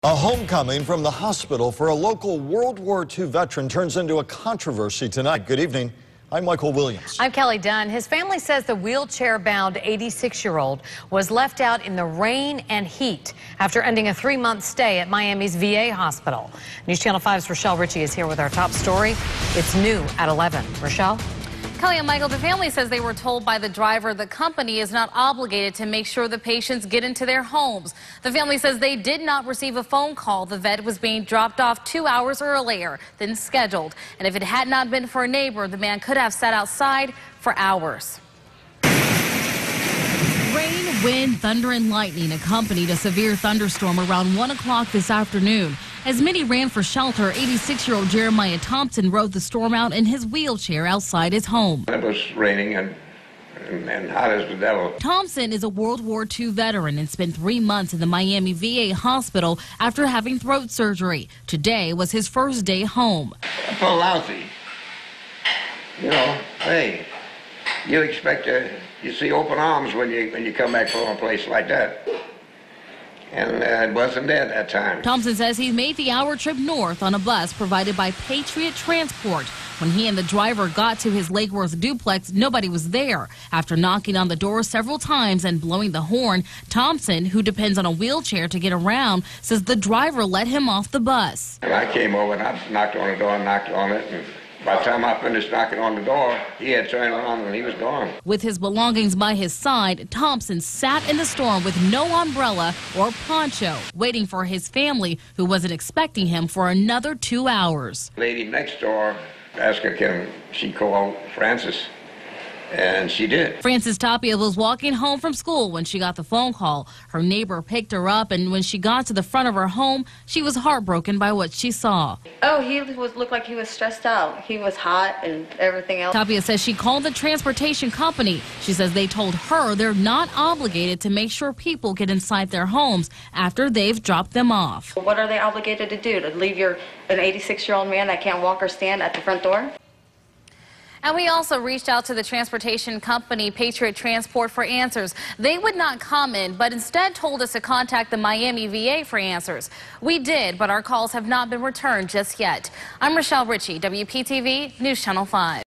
A homecoming from the hospital for a local World War II veteran turns into a controversy tonight. Good evening. I'm Michael Williams. I'm Kelly Dunn. His family says the wheelchair-bound 86-year-old was left out in the rain and heat after ending a 3-month stay at Miami's VA hospital. News Channel 5's Rochelle Ritchie is here with our top story. It's new at 11. Rochelle? Kelly and Michael, the family says they were told by the driver the company is not obligated to make sure the patients get into their homes. The family says they did not receive a phone call. The vet was being dropped off 2 hours earlier than scheduled. And if it had not been for a neighbor, the man could have sat outside for hours. Rain, wind, thunder, and lightning accompanied a severe thunderstorm around 1 o'clock this afternoon. As many ran for shelter, 86-year-old Jeremiah Thompson rode the storm out in his wheelchair outside his home. It was raining and hot as the devil. Thompson is a World War II veteran and spent 3 months in the Miami VA hospital after having throat surgery. Today was his first day home. I felt lousy. You know, hey, you expect you see open arms when you come back from a place like that. And it wasn't there at that time. Thompson says he made the hour trip north on a bus provided by Patriot Transport. When he and the driver got to his Lake Worth duplex, nobody was there. After knocking on the door several times and blowing the horn, Thompson, who depends on a wheelchair to get around, says the driver let him off the bus. And I came over and I knocked on the door and knocked on it. And by the time I finished knocking on the door, he had turned around and he was gone. With his belongings by his side, Thompson sat in the storm with no umbrella or poncho, waiting for his family, who wasn't expecting him for another 2 hours. The lady next door asked her, can she call Francis? And she did. Frances Tapia was walking home from school when she got the phone call. Her neighbor picked her up, and when she got to the front of her home, she was heartbroken by what she saw. Oh, he looked like he was stressed out. He was hot and everything else. Tapia says she called the transportation company. She says they told her they're not obligated to make sure people get inside their homes after they've dropped them off. What are they obligated to do? To leave an 86-year-old man that can't walk or stand at the front door? And we also reached out to the transportation company, Patriot Transport, for answers. They would not comment, but instead told us to contact the Miami VA for answers. We did, but our calls have not been returned just yet. I'm Rochelle Ritchie, WPTV News Channel 5.